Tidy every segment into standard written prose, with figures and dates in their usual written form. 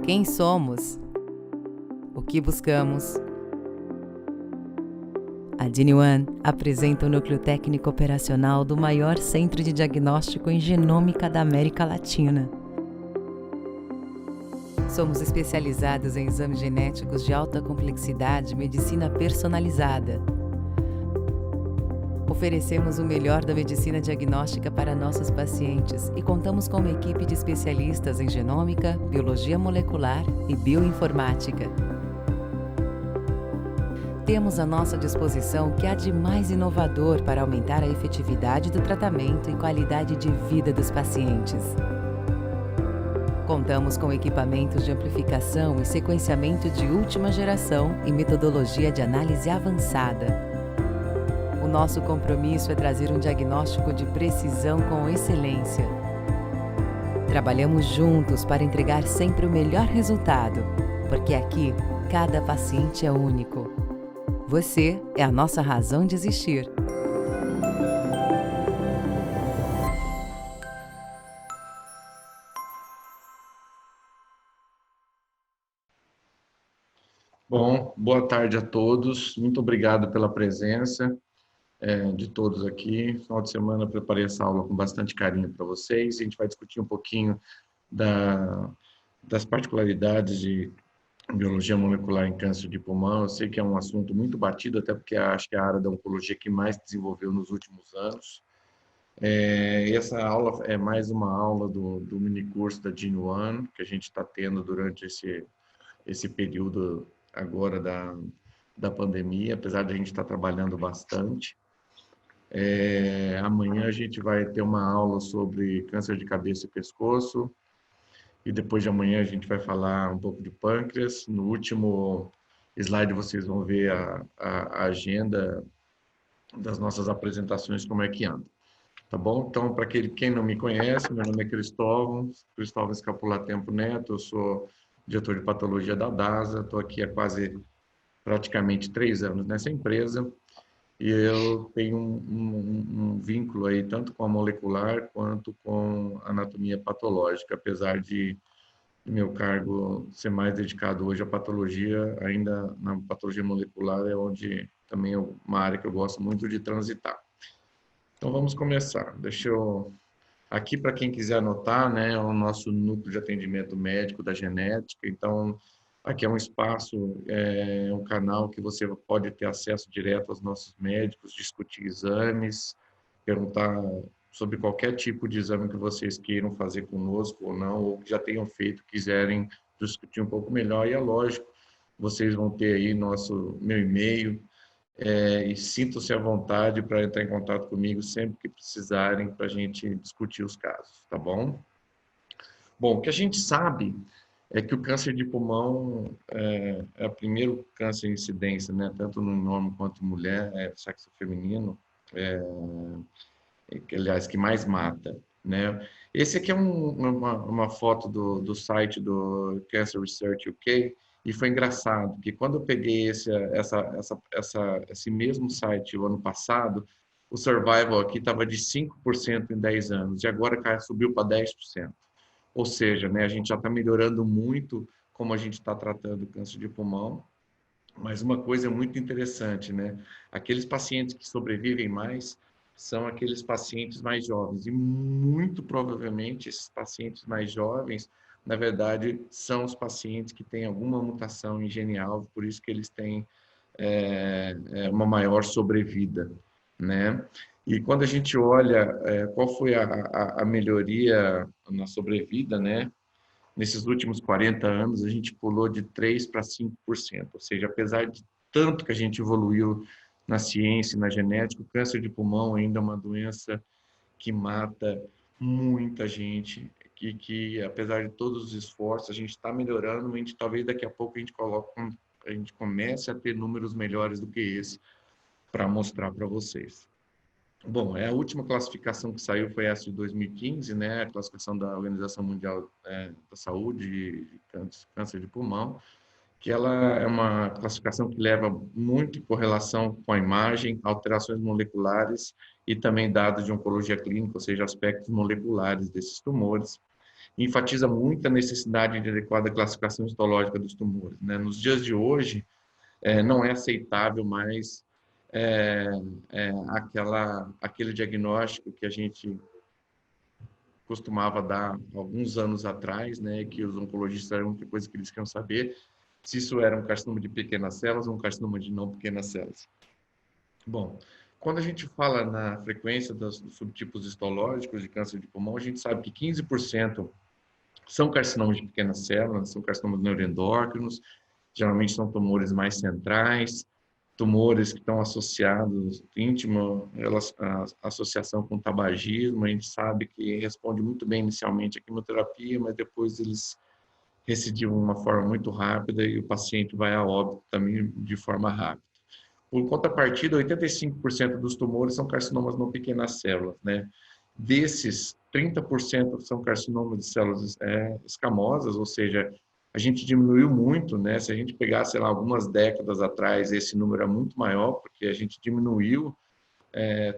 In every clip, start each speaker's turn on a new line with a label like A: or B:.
A: Quem somos? O que buscamos? A GeneOne apresenta o núcleo técnico operacional do maior centro de diagnóstico em genômica da América Latina. Somos especializados em exames genéticos de alta complexidade e medicina personalizada. Oferecemos o melhor da medicina diagnóstica para nossos pacientes e contamos com uma equipe de especialistas em genômica, biologia molecular e bioinformática. Temos à nossa disposição o que há de mais inovador para aumentar a efetividade do tratamento e qualidade de vida dos pacientes. Contamos com equipamentos de amplificação e sequenciamento de última geração e metodologia de análise avançada. O nosso compromisso é trazer um diagnóstico de precisão com excelência. Trabalhamos juntos para entregar sempre o melhor resultado, porque aqui cada paciente é único. Você é a nossa razão de existir.
B: Bom, boa tarde a todos. Muito obrigado pela presença de todos aqui. Final de semana eu preparei essa aula com bastante carinho para vocês. A gente vai discutir um pouquinho das particularidades de biologia molecular em câncer de pulmão. Eu sei que é um assunto muito batido, até porque acho que é a área da oncologia que mais desenvolveu nos últimos anos. E essa aula é mais uma aula do minicurso da GeneOne, que a gente está tendo durante esse período agora da pandemia, apesar de a gente estar trabalhando bastante. Amanhã a gente vai ter uma aula sobre câncer de cabeça e pescoço, e depois de amanhã a gente vai falar um pouco de pâncreas. No último slide vocês vão ver a agenda das nossas apresentações, como é que anda. Tá bom? Então, para quem não me conhece, meu nome é Cristóvão Scapulatempo Neto, eu sou diretor de patologia da DASA, estou aqui há praticamente 3 anos nessa empresa, e eu tenho um vínculo aí tanto com a molecular quanto com a anatomia patológica, apesar de meu cargo ser mais dedicado hoje à patologia, ainda na patologia molecular é onde também é uma área que eu gosto muito de transitar. Então vamos começar. Aqui, para quem quiser anotar, né, é o nosso núcleo de atendimento médico da genética. Então, aqui é um espaço, um canal que você pode ter acesso direto aos nossos médicos, discutir exames, perguntar sobre qualquer tipo de exame que vocês queiram fazer conosco ou não, ou que já tenham feito, quiserem discutir um pouco melhor. E é lógico, vocês vão ter aí meu e-mail, e sintam-se à vontade para entrar em contato comigo sempre que precisarem para a gente discutir os casos, tá bom? Bom, o que a gente sabe é que o câncer de pulmão é o primeiro câncer em incidência, né, tanto no homem quanto em mulher, sexo feminino, aliás, que mais mata, né? Esse aqui é uma foto do site do Cancer Research UK, e foi engraçado, que quando eu peguei esse mesmo site o ano passado, o survival aqui estava de 5% em 10 anos, e agora subiu para 10%. Ou seja, né, a gente já está melhorando muito como a gente está tratando o câncer de pulmão, mas uma coisa muito interessante, né? Aqueles pacientes que sobrevivem mais são aqueles pacientes mais jovens, e muito provavelmente esses pacientes mais jovens, na verdade, são os pacientes que têm alguma mutação em gene-alvo, por isso que eles têm uma maior sobrevida, né? E quando a gente olha qual foi a melhoria na sobrevida, né? Nesses últimos 40 anos, a gente pulou de 3% para 5%, ou seja, apesar de tanto que a gente evoluiu na ciência e na genética, o câncer de pulmão ainda é uma doença que mata muita gente, que apesar de todos os esforços, a gente está melhorando, talvez daqui a pouco a gente comece a ter números melhores do que esse para mostrar para vocês. Bom, a última classificação que saiu foi essa de 2015, né? A classificação da Organização Mundial da Saúde de câncer de pulmão, que ela é uma classificação que leva muito em correlação com a imagem, alterações moleculares e também dados de oncologia clínica, ou seja, aspectos moleculares desses tumores. enfatiza muito a necessidade de adequada classificação histológica dos tumores, né? Nos dias de hoje, não é aceitável mais é, aquele diagnóstico que a gente costumava dar alguns anos atrás, né, que os oncologistas eram a única coisa que eles queriam saber, se isso era um carcinoma de pequenas células ou um carcinoma de não pequenas células. Bom, quando a gente fala na frequência dos subtipos histológicos de câncer de pulmão, a gente sabe que 15% são carcinomas de pequenas células, são carcinomas neuroendócrinos, geralmente são tumores mais centrais, tumores que estão associados, íntima associação com tabagismo. A gente sabe que responde muito bem inicialmente à quimioterapia, mas depois eles recidivam de uma forma muito rápida e o paciente vai a óbito também de forma rápida. Por contrapartida, 85% dos tumores são carcinomas não pequenas células, né? Desses, 30% são carcinomas de células escamosas, ou seja, a gente diminuiu muito, né? Se a gente pegar, sei lá, algumas décadas atrás, esse número é muito maior, porque a gente diminuiu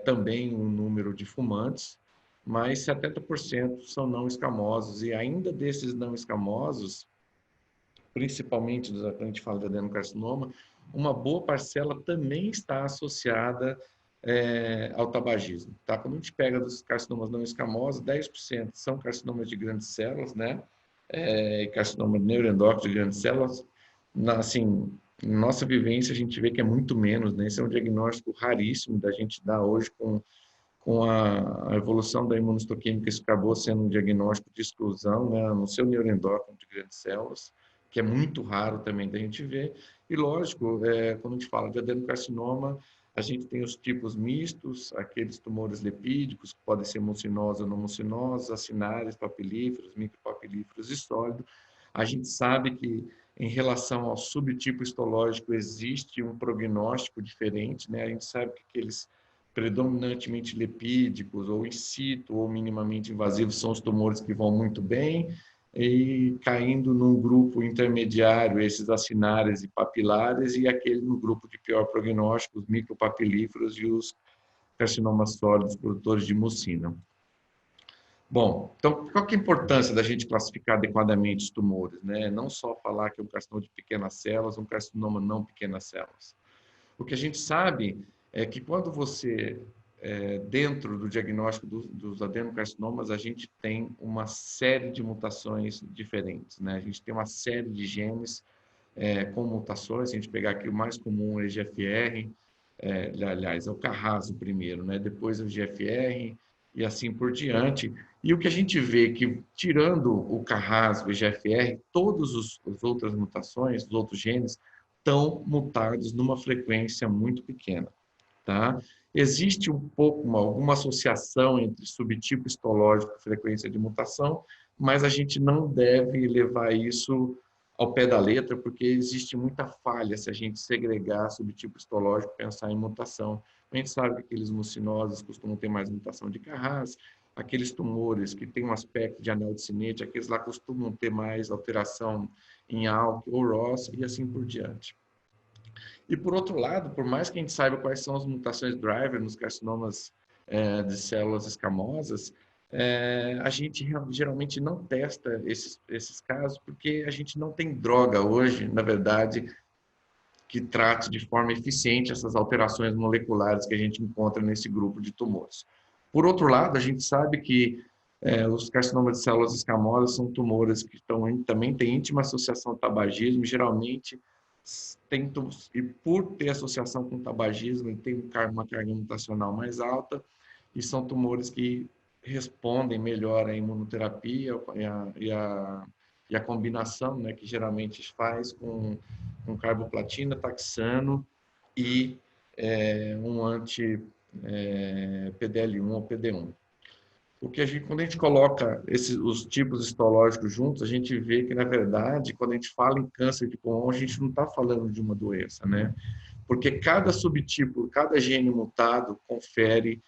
B: também o número de fumantes, mas 70% são não escamosos, e ainda desses não escamosos, principalmente quando a gente fala de adenocarcinoma, uma boa parcela também está associada ao tabagismo. Tá? Quando a gente pega dos carcinomas não escamosos, 10% são carcinomas de grandes células, né? Carcinoma neuroendócrino de grandes células. Assim, na nossa vivência, a gente vê que é muito menos, né? Esse é um diagnóstico raríssimo da gente dar hoje com a evolução da imunohistoquímica, isso acabou sendo um diagnóstico de exclusão, né, no seu neuroendócrino de grandes células, que é muito raro também da gente ver. E, lógico, quando a gente fala de adenocarcinoma, a gente tem os tipos mistos, aqueles tumores lipídicos, que podem ser mucinosos ou não mucinosos, acinários, papilíferos, micropapilíferos e sólidos. A gente sabe que, em relação ao subtipo histológico, existe um prognóstico diferente, né? A gente sabe que aqueles predominantemente lipídicos, ou in situ, ou minimamente invasivos, são os tumores que vão muito bem, e caindo num grupo intermediário, esses acinários e papilares, e aquele no grupo de pior prognóstico, os micropapilíferos e os carcinomas sólidos produtores de mucina. Bom, então, qual que é a importância da gente classificar adequadamente os tumores, né? Não só falar que é um carcinoma de pequenas células, um carcinoma não pequenas células. O que a gente sabe é que quando você, dentro do diagnóstico dos adenocarcinomas, a gente tem uma série de mutações diferentes, né? A gente tem uma série de genes com mutações. Se a gente pegar aqui o mais comum é o EGFR, aliás, é o Carras primeiro, né? Depois é o GFR e assim por diante. E o que a gente vê é que, tirando o Carras, o EGFR, todas as outras mutações, os outros genes, estão mutados numa frequência muito pequena, tá? Existe alguma associação entre subtipo histológico e frequência de mutação, mas a gente não deve levar isso ao pé da letra, porque existe muita falha se a gente segregar subtipo histológico e pensar em mutação. A gente sabe que aqueles mucinosos costumam ter mais mutação de Carras, aqueles tumores que têm um aspecto de anel de Sinnett, aqueles lá costumam ter mais alteração em ALK ou ROS e assim por diante. E por outro lado, por mais que a gente saiba quais são as mutações driver nos carcinomas de células escamosas, a gente geralmente não testa esses casos porque a gente não tem droga hoje, na verdade, que trate de forma eficiente essas alterações moleculares que a gente encontra nesse grupo de tumores. Por outro lado, a gente sabe que os carcinomas de células escamosas são tumores que também têm íntima associação ao tabagismo, geralmente e por ter associação com tabagismo, ele tem uma carga mutacional mais alta, e são tumores que respondem melhor à imunoterapia e a combinação, né, que geralmente faz com carboplatina, taxano e um anti-PDL1 ou PD1. Quando a gente coloca os tipos histológicos juntos, a gente vê que, na verdade, quando a gente fala em câncer de pulmão, a gente não está falando de uma doença, né? Porque cada subtipo, cada gene mutado confere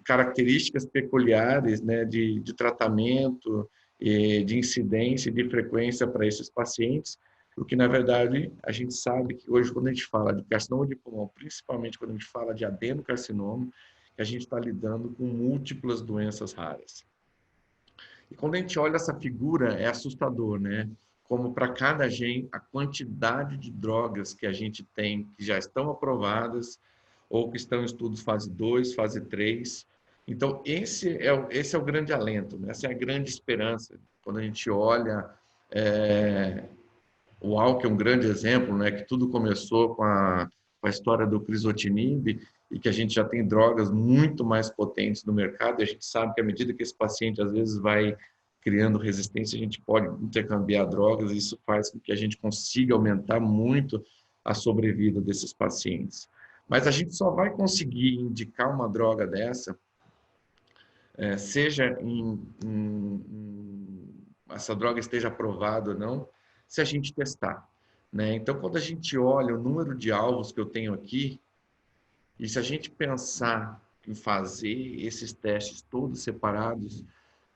B: características peculiares, né, de tratamento, de incidência e de frequência para esses pacientes, o que, na verdade, a gente sabe que hoje, quando a gente fala de carcinoma de pulmão, principalmente quando a gente fala de adenocarcinoma, a gente está lidando com múltiplas doenças raras. E quando a gente olha essa figura, é assustador, né? Como para cada gene, a quantidade de drogas que a gente tem, que já estão aprovadas, ou que estão em estudos fase 2, fase 3. Então, esse é o grande alento, né? Essa é a grande esperança. Quando a gente olha, o álcool é um grande exemplo, né? Que tudo começou com a história do crisotinib, e que a gente já tem drogas muito mais potentes no mercado, e a gente sabe que à medida que esse paciente, às vezes, vai criando resistência, a gente pode intercambiar drogas, e isso faz com que a gente consiga aumentar muito a sobrevida desses pacientes. Mas a gente só vai conseguir indicar uma droga dessa, seja essa droga esteja aprovada ou não, se a gente testar, né? Então, quando a gente olha o número de alvos que eu tenho aqui, e se a gente pensar em fazer esses testes todos separados,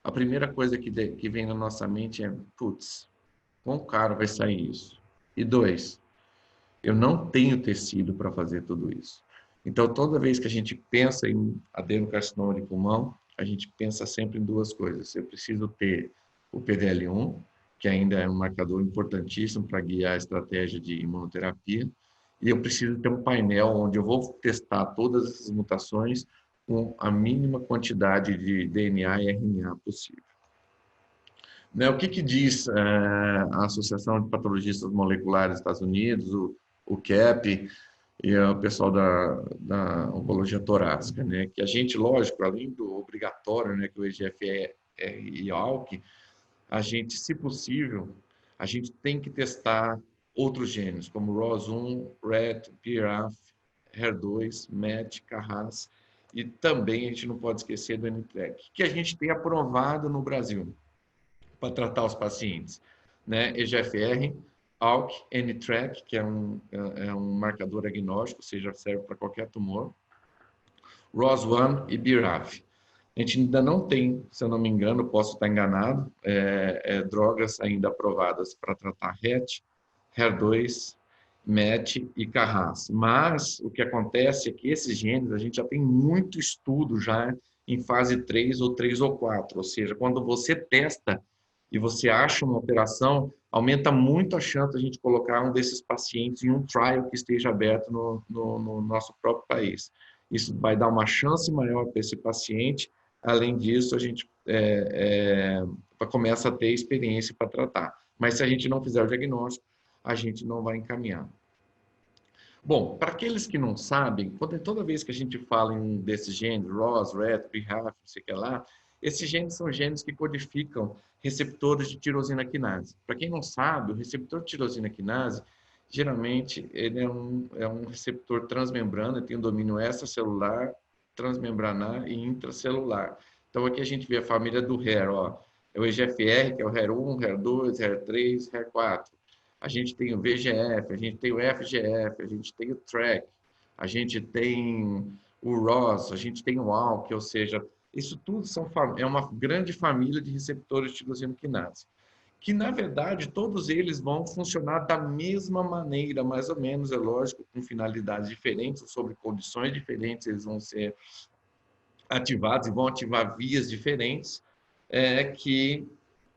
B: a primeira coisa que vem na nossa mente é, putz, quão caro vai sair isso? E dois, eu não tenho tecido para fazer tudo isso. Então, toda vez que a gente pensa em adenocarcinoma de pulmão, a gente pensa sempre em duas coisas. Eu preciso ter o PDL1, que ainda é um marcador importantíssimo para guiar a estratégia de imunoterapia, e eu preciso ter um painel onde eu vou testar todas essas mutações com a mínima quantidade de DNA e RNA possível. Né, o que diz a Associação de Patologistas Moleculares dos Estados Unidos, o CAP, e o pessoal da oncologia torácica, né? Que a gente, lógico, além do obrigatório, né, que o EGFR e o ALK, a gente, se possível, a gente tem que testar outros genes, como ROS1, RET, BRAF, HER2, MET, CARRAS, e também a gente não pode esquecer do NTRK, que a gente tem aprovado no Brasil para tratar os pacientes, né? EGFR, ALK, NTRK, que é um marcador agnóstico, ou seja, serve para qualquer tumor, ROS1 e BRAF. A gente ainda não tem, se eu não me engano, posso estar enganado, drogas ainda aprovadas para tratar RET, HER2, MET e CARRAS. Mas o que acontece é que esses genes, a gente já tem muito estudo já em fase 3 ou 3 ou 4, ou seja, quando você testa e você acha uma alteração, aumenta muito a chance de a gente colocar um desses pacientes em um trial que esteja aberto no nosso próprio país. Isso vai dar uma chance maior para esse paciente. Além disso, a gente começa a ter experiência para tratar. Mas se a gente não fizer o diagnóstico, a gente não vai encaminhar. Bom, para aqueles que não sabem, toda vez que a gente fala em desses genes, ROS, RET, BRAF, não sei o que lá, esses genes são genes que codificam receptores de tirosina quinase. Para quem não sabe, o receptor de tirosina quinase, geralmente, ele é um receptor transmembrana, tem um domínio extracelular, transmembranar e intracelular. Então, aqui a gente vê a família do HER, ó. É o EGFR, que é o HER1, HER2, HER3, HER4. A gente tem o VGF, a gente tem o FGF, a gente tem o TRK, a gente tem o ROS, a gente tem o ALK, ou seja, isso tudo é uma grande família de receptores de tirosina quinase, que, na verdade, todos eles vão funcionar da mesma maneira, mais ou menos, é lógico, com finalidades diferentes, sobre condições diferentes, eles vão ser ativados e vão ativar vias diferentes, que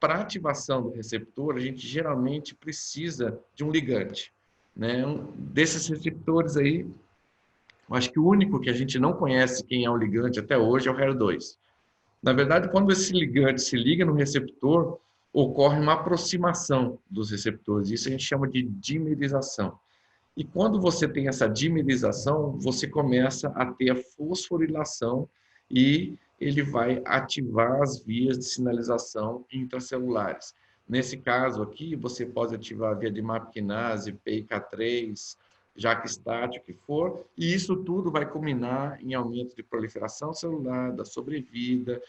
B: para ativação do receptor, a gente geralmente precisa de um ligante, né? Desses receptores aí, eu acho que o único que a gente não conhece quem é o ligante até hoje é o HER2. Na verdade, quando esse ligante se liga no receptor, ocorre uma aproximação dos receptores. Isso a gente chama de dimerização. E quando você tem essa dimerização, você começa a ter a fosforilação e ele vai ativar as vias de sinalização intracelulares. Nesse caso aqui, você pode ativar a via de MAP quinase, PIK3, JAK-STAT, o que for, e isso tudo vai culminar em aumento de proliferação celular, da sobrevida,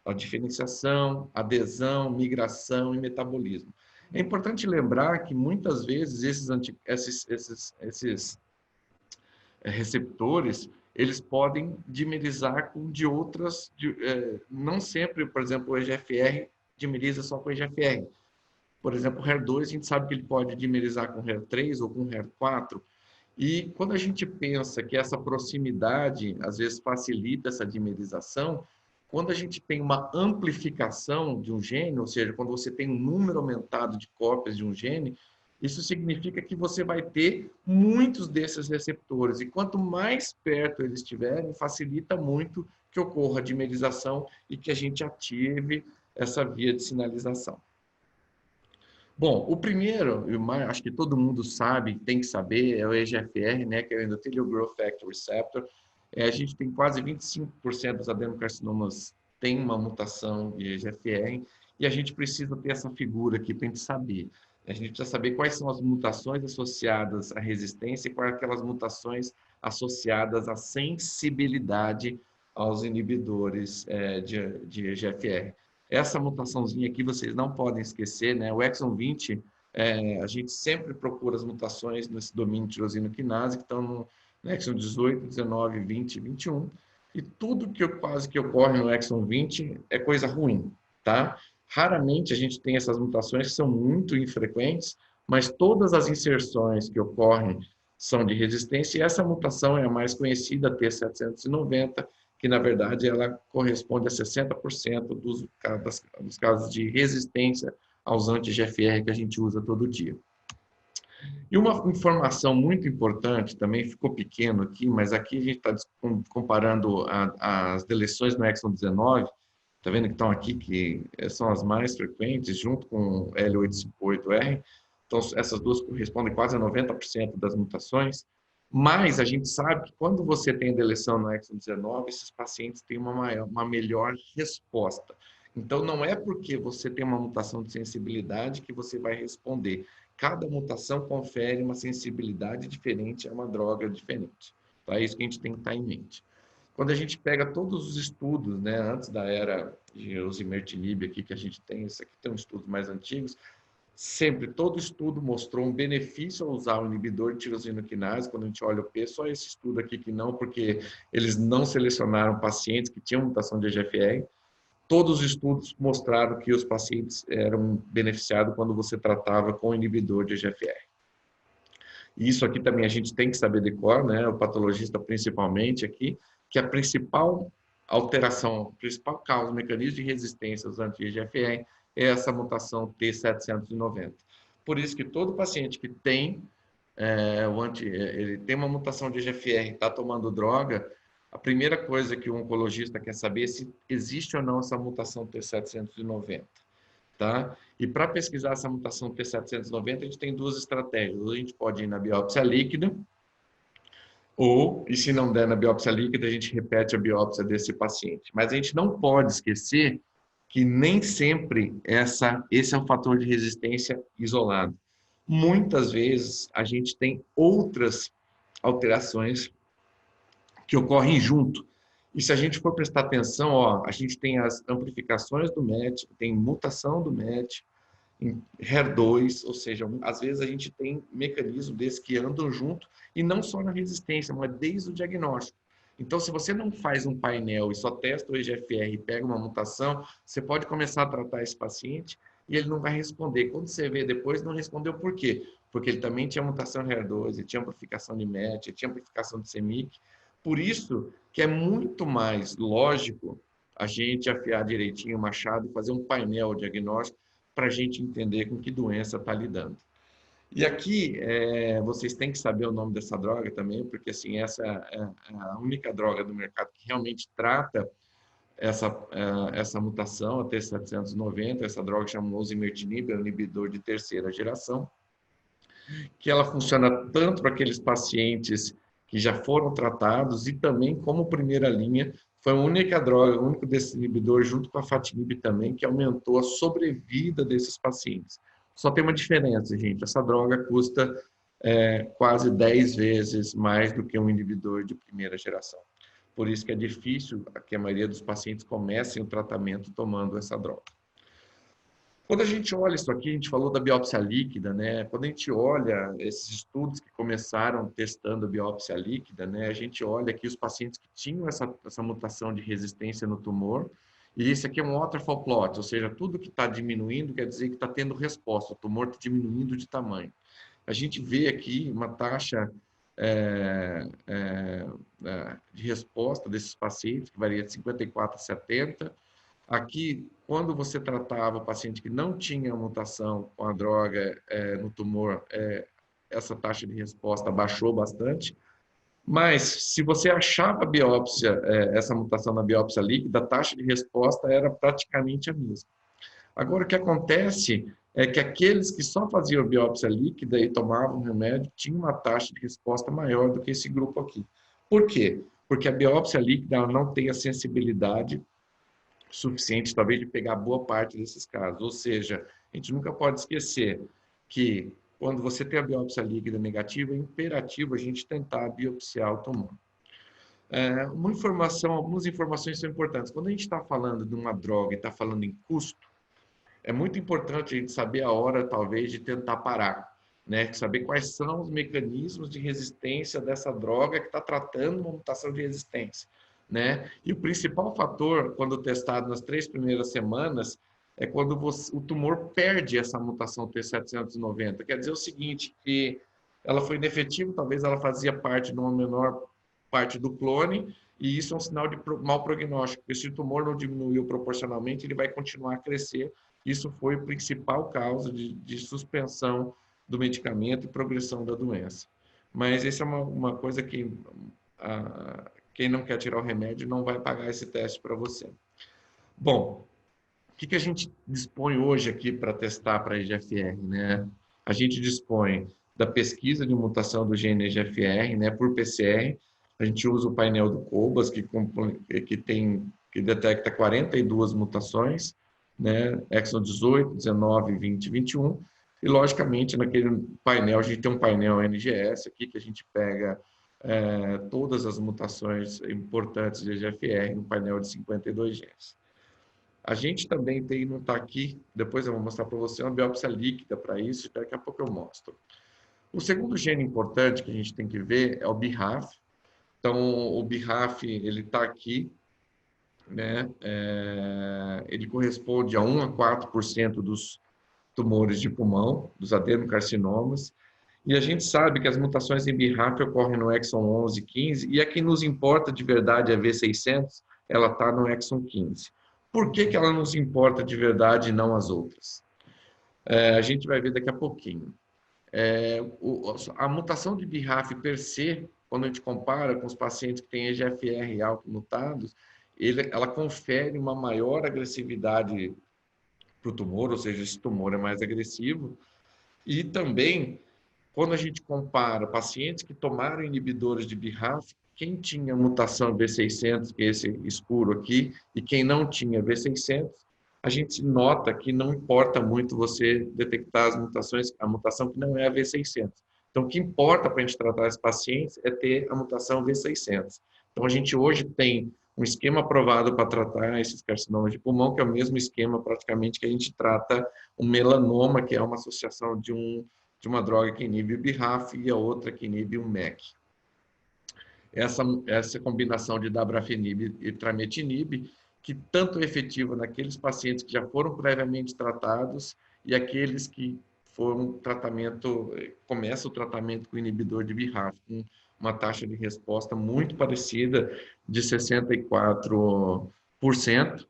B: a diferenciação, adesão, migração e metabolismo. É importante lembrar que muitas vezes esses receptores, eles podem dimerizar com de outras, não sempre, por exemplo, o EGFR dimeriza só com o EGFR. Por exemplo, o HER2, a gente sabe que ele pode dimerizar com o HER3 ou com o HER4, e quando a gente pensa que essa proximidade, às vezes, facilita essa dimerização, quando a gente tem uma amplificação de um gene, ou seja, quando você tem um número aumentado de cópias de um gene, isso significa que você vai ter muitos desses receptores. E quanto mais perto eles estiverem, facilita muito que ocorra a dimerização e que a gente ative essa via de sinalização. Bom, o primeiro, acho que todo mundo sabe, tem que saber, é o EGFR, né, que é o Endothelial Growth Factor Receptor. A gente tem quase 25% dos adenocarcinomas tem uma mutação de EGFR, e a gente precisa ter essa figura aqui para a gente saber. A gente precisa saber quais são as mutações associadas à resistência e quais aquelas mutações associadas à sensibilidade aos inibidores de EGFR. Essa mutaçãozinha aqui vocês não podem esquecer, né? O exon 20, a gente sempre procura as mutações nesse domínio de tirosina quinase, que estão no exon 18, 19, 20 e 21. E tudo que quase que ocorre no exon 20 é coisa ruim, tá? Raramente a gente tem essas mutações que são muito infrequentes, mas todas as inserções que ocorrem são de resistência, e essa mutação é a mais conhecida, a T790, que na verdade ela corresponde a 60% dos casos de resistência aos anti-GFR que a gente usa todo dia. E uma informação muito importante, também ficou pequeno aqui, mas aqui a gente está comparando as deleções no exon 19, está vendo que estão aqui, que são as mais frequentes, junto com L858R, então essas duas correspondem quase a 90% das mutações, mas a gente sabe que quando você tem deleção no exon 19, esses pacientes têm uma melhor resposta. Então, não é porque você tem uma mutação de sensibilidade que você vai responder. Cada mutação confere uma sensibilidade diferente a uma droga diferente. Tá? É isso que a gente tem que estar em mente. Quando a gente pega todos os estudos, né, antes da era de osimertinib aqui que a gente tem, esse aqui tem estudos mais antigos, sempre, todo estudo mostrou um benefício ao usar o inibidor de tirosina quinase. Quando a gente olha o P, só esse estudo aqui que não, porque eles não selecionaram pacientes que tinham mutação de EGFR. Todos os estudos mostraram que os pacientes eram beneficiados quando você tratava com inibidor de EGFR. E isso aqui também a gente tem que saber de cor, né? O patologista principalmente aqui, que a principal alteração, a principal causa, o mecanismo de resistência aos anti-EGFR é essa mutação T790. Por isso que todo paciente que tem ele tem uma mutação de EGFR, está tomando droga, a primeira coisa que o oncologista quer saber é se existe ou não essa mutação T790, tá? E para pesquisar essa mutação T790, a gente tem duas estratégias. Ou a gente pode ir na biópsia líquida, ou, e se não der na biópsia líquida, a gente repete a biópsia desse paciente. Mas a gente não pode esquecer que nem sempre esse é um fator de resistência isolado. Muitas vezes a gente tem outras alterações que ocorrem junto. E se a gente for prestar atenção, ó, a gente tem as amplificações do MET, tem mutação do MET, em HER2, ou seja, às vezes a gente tem mecanismos desses que andam junto, e não só na resistência, mas desde o diagnóstico. Então, se você não faz um painel e só testa o EGFR e pega uma mutação, você pode começar a tratar esse paciente e ele não vai responder. Quando você vê depois, não respondeu por quê? Porque ele também tinha mutação HER2, ele tinha amplificação de MET, ele tinha amplificação de CEMIC. Por isso que é muito mais lógico a gente afiar direitinho o machado e fazer um painel diagnóstico para a gente entender com que doença está lidando. E aqui, vocês têm que saber o nome dessa droga também, porque assim, essa é a única droga do mercado que realmente trata essa mutação, a T790, essa droga chama osimertinib, é um inibidor de terceira geração, que ela funciona tanto para aqueles pacientes que já foram tratados e também como primeira linha, foi a única droga, o único desse inibidor, junto com a fatinib também, que aumentou a sobrevida desses pacientes. Só tem uma diferença, gente, essa droga custa quase 10 vezes mais do que um inibidor de primeira geração. Por isso que é difícil que a maioria dos pacientes comecem o tratamento tomando essa droga. Quando a gente olha isso aqui, a gente falou da biópsia líquida, né? Quando a gente olha esses estudos que começaram testando a biópsia líquida, né? A gente olha aqui os pacientes que tinham essa mutação de resistência no tumor, e isso aqui é um waterfall plot, ou seja, tudo que está diminuindo quer dizer que está tendo resposta, o tumor está diminuindo de tamanho. A gente vê aqui uma taxa de resposta desses pacientes, que varia de 54 a 70. Aqui, quando você tratava o paciente que não tinha mutação com a droga no tumor, essa taxa de resposta baixou bastante. Mas, se você achava a biópsia, essa mutação na biópsia líquida, a taxa de resposta era praticamente a mesma. Agora, o que acontece é que aqueles que só faziam biópsia líquida e tomavam remédio tinham uma taxa de resposta maior do que esse grupo aqui. Por quê? Porque a biópsia líquida ela não tem a sensibilidade suficiente, talvez, de pegar boa parte desses casos. Ou seja, a gente nunca pode esquecer que, quando você tem a biópsia líquida negativa, é imperativo a gente tentar biopsiar o tumor. Algumas informações são importantes. Quando a gente está falando de uma droga e está falando em custo, é muito importante a gente saber a hora, talvez, de tentar parar, né? Saber quais são os mecanismos de resistência dessa droga que está tratando uma mutação de resistência, né? E o principal fator, quando testado nas 3 primeiras semanas, é quando o tumor perde essa mutação T790. Quer dizer o seguinte, que ela foi inefetiva, talvez ela fazia parte de uma menor parte do clone, e isso é um sinal de mau prognóstico, porque se o tumor não diminuiu proporcionalmente, ele vai continuar a crescer. Isso foi a principal causa de suspensão do medicamento e progressão da doença. Mas essa é uma coisa que quem não quer tirar o remédio não vai pagar esse teste para você. Bom, o que a gente dispõe hoje aqui para testar para EGFR, né? A gente dispõe da pesquisa de mutação do gene EGFR, né, por PCR. A gente usa o painel do Cobas, que detecta 42 mutações, né, exon 18, 19, 20 e 21. E, logicamente, naquele painel, a gente tem um painel NGS aqui, que a gente pega todas as mutações importantes de EGFR, no painel de 52 genes. A gente também tem, não está aqui, depois eu vou mostrar para você, uma biópsia líquida para isso, daqui a pouco eu mostro. O segundo gene importante que a gente tem que ver é o BRAF. Então, o BRAF, ele está aqui, né? Ele corresponde a 1 a 4% dos tumores de pulmão, dos adenocarcinomas, e a gente sabe que as mutações em BRAF ocorrem no exon 11 e 15, e a que nos importa de verdade é a V600, ela está no exon 15. Por que ela nos importa de verdade e não as outras? A gente vai ver daqui a pouquinho. A mutação de BRAF per se, quando a gente compara com os pacientes que têm EGFR automutados, ela confere uma maior agressividade para o tumor, ou seja, esse tumor é mais agressivo. E também, quando a gente compara pacientes que tomaram inibidores de BRAF, quem tinha mutação V600, que é esse escuro aqui, e quem não tinha V600, a gente nota que não importa muito você detectar as mutações, a mutação que não é a V600. Então, o que importa para a gente tratar esses pacientes é ter a mutação V600. Então, a gente hoje tem um esquema aprovado para tratar esses carcinomas de pulmão, que é o mesmo esquema praticamente que a gente trata o melanoma, que é uma associação de uma droga que inibe o BRAF e a outra que inibe o MEK. Essa combinação de dabrafenib e trametinib, que tanto é efetiva naqueles pacientes que já foram previamente tratados e aqueles que começa o tratamento com inibidor de BRAF, com uma taxa de resposta muito parecida, de 64%.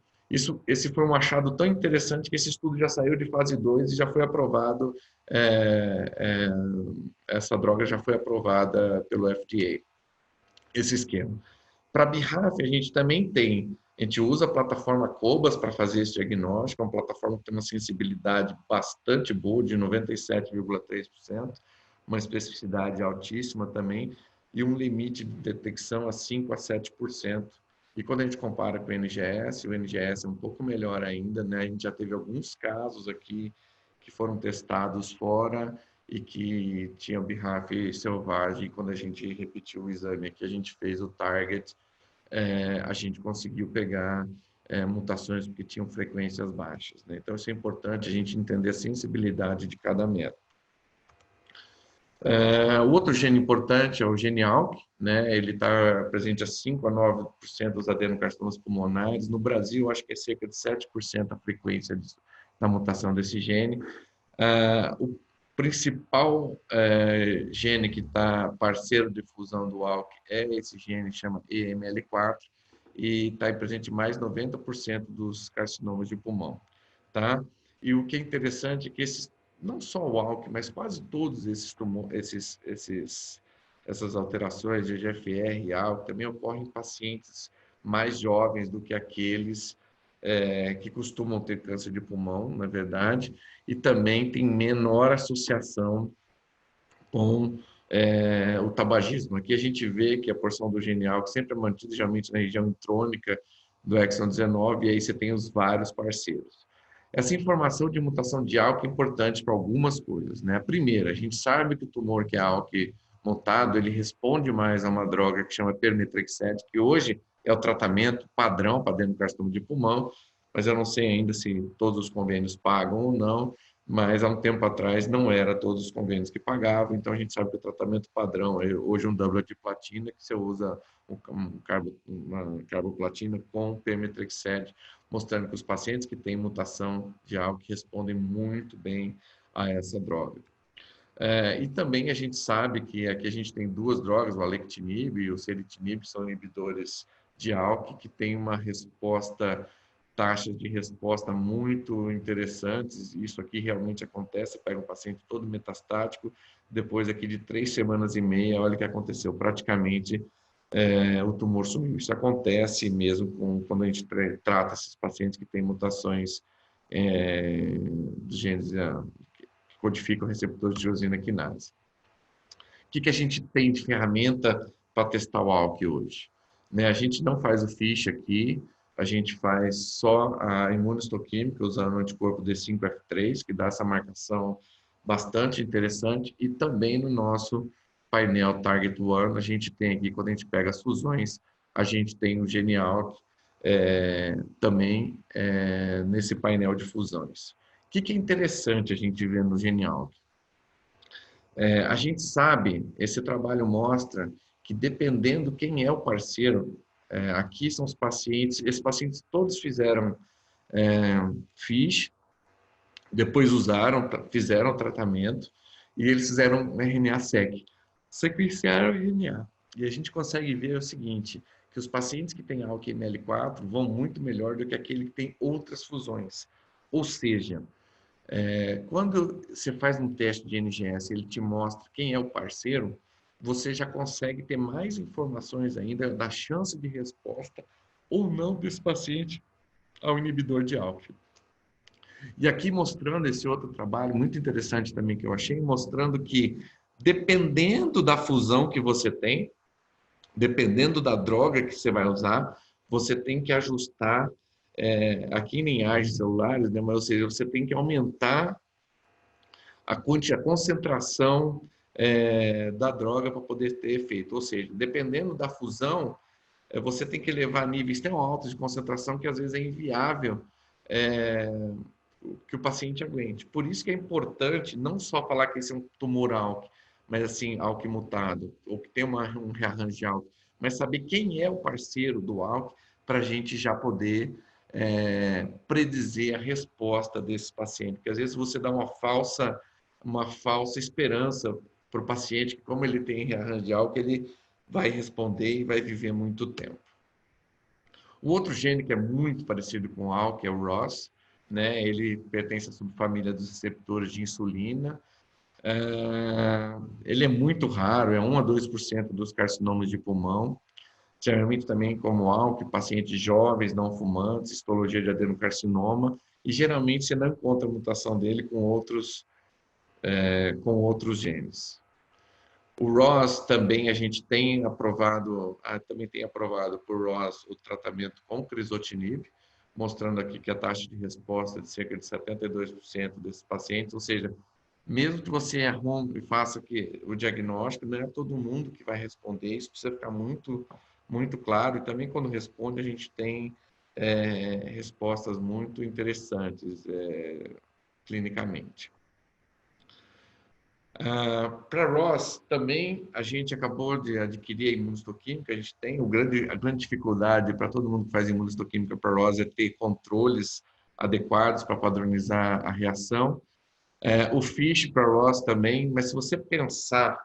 B: Esse foi um achado tão interessante que esse estudo já saiu de fase 2 e já foi aprovado, essa droga já foi aprovada pelo FDA, esse esquema. Para BRAF, a gente usa a plataforma Cobas para fazer esse diagnóstico, é uma plataforma que tem uma sensibilidade bastante boa, de 97,3%, uma especificidade altíssima também, e um limite de detecção a 5 a 7%. E quando a gente compara com o NGS é um pouco melhor ainda, né? A gente já teve alguns casos aqui que foram testados fora e que tinham BRAF selvagem. Quando a gente repetiu o exame aqui, a gente fez o target, a gente conseguiu pegar mutações que tinham frequências baixas, né? Então, isso é importante a gente entender a sensibilidade de cada método. O outro gene importante é o gene ALK, né? Ele está presente a 5 a 9% dos adenocarcinomas pulmonares. No Brasil, acho que é cerca de 7% a frequência da mutação desse gene. O principal gene que está parceiro de fusão do ALK é esse gene que chama EML4 e está presente em mais de 90% dos carcinomas de pulmão, tá? E o que é interessante é que não só o ALK, mas quase todos essas alterações de GFR e ALK também ocorrem em pacientes mais jovens do que aqueles que costumam ter câncer de pulmão, na verdade, e também tem menor associação com o tabagismo. Aqui a gente vê que a porção do genial, que sempre é mantida geralmente na região intrônica do exon 19, e aí você tem os vários parceiros. Essa informação de mutação de ALK é importante para algumas coisas, né? A primeira, a gente sabe que o tumor que é ALK mutado, ele responde mais a uma droga que chama permetrexed, que hoje é o tratamento padrão para adenocarcinoma de pulmão, mas eu não sei ainda se todos os convênios pagam ou não, mas há um tempo atrás não era todos os convênios que pagavam, então a gente sabe que o tratamento padrão é hoje um doublet de platina, que você usa uma carboplatina com permetrexed, mostrando que os pacientes que têm mutação de ALK respondem muito bem a essa droga. E também a gente sabe que aqui a gente tem duas drogas, o alectinib e o ceritinib, são inibidores de ALK, que têm uma resposta, taxas de resposta muito interessantes. Isso aqui realmente acontece, pega um paciente todo metastático, depois aqui de 3 semanas e meia, olha o que aconteceu, praticamente o tumor sumiu. Isso acontece mesmo quando a gente trata esses pacientes que têm mutações dos genes que codificam receptores de tirosina quinase. O que a gente tem de ferramenta para testar o ALK hoje? Né? A gente não faz o FISH aqui, a gente faz só a imunistoquímica usando o anticorpo D5F3, que dá essa marcação bastante interessante, e também no nosso painel Target One, a gente tem aqui, quando a gente pega as fusões, a gente tem o GeniALK também nesse painel de fusões. O que é interessante a gente ver no GeniALK? A gente sabe, esse trabalho mostra que dependendo quem é o parceiro, aqui são os pacientes, esses pacientes todos fizeram FISH, depois fizeram o tratamento e eles fizeram RNA-seq, sequenciaram o RNA. E a gente consegue ver o seguinte, que os pacientes que têm ALK ML4 vão muito melhor do que aquele que tem outras fusões. Ou seja, quando você faz um teste de NGS, ele te mostra quem é o parceiro, você já consegue ter mais informações ainda da chance de resposta ou não desse paciente ao inibidor de ALK. E aqui mostrando esse outro trabalho muito interessante também que eu achei, mostrando que dependendo da fusão que você tem, dependendo da droga que você vai usar, você tem que ajustar aqui em linhagens celulares, né? Mas, ou seja, você tem que aumentar a concentração da droga para poder ter efeito. Ou seja, dependendo da fusão, você tem que levar níveis tão altos de concentração que às vezes é inviável que o paciente aguente. Por isso que é importante não só falar que esse é um tumor ALK, mas assim, ALK mutado, ou que tem um rearranjo de ALK, mas saber quem é o parceiro do ALK para a gente já poder predizer a resposta desse paciente. Porque às vezes você dá uma falsa esperança para o paciente que, como ele tem rearranjo de ALK, ele vai responder e vai viver muito tempo. O outro gene que é muito parecido com o ALK é o ROS, né? Ele pertence à subfamília dos receptores de insulina. Ele é muito raro, é 1 a 2% dos carcinomas de pulmão. Geralmente também como ALK, pacientes jovens, não fumantes, histologia de adenocarcinoma, e geralmente você não encontra a mutação dele com outros genes. O ROS também a gente tem aprovado, por ROS o tratamento com crizotinib, mostrando aqui que a taxa de resposta é de cerca de 72% desses pacientes, ou seja, mesmo que você arrume e faça o diagnóstico, não é todo mundo que vai responder, isso precisa ficar muito, muito claro, e também quando responde a gente tem respostas muito interessantes clinicamente. Para ROS, também a gente acabou de adquirir a imunistoquímica, a gente tem a grande dificuldade para todo mundo que faz imunistoquímica para ROS é ter controles adequados para padronizar a reação. O FISH para ROS também, mas se você pensar,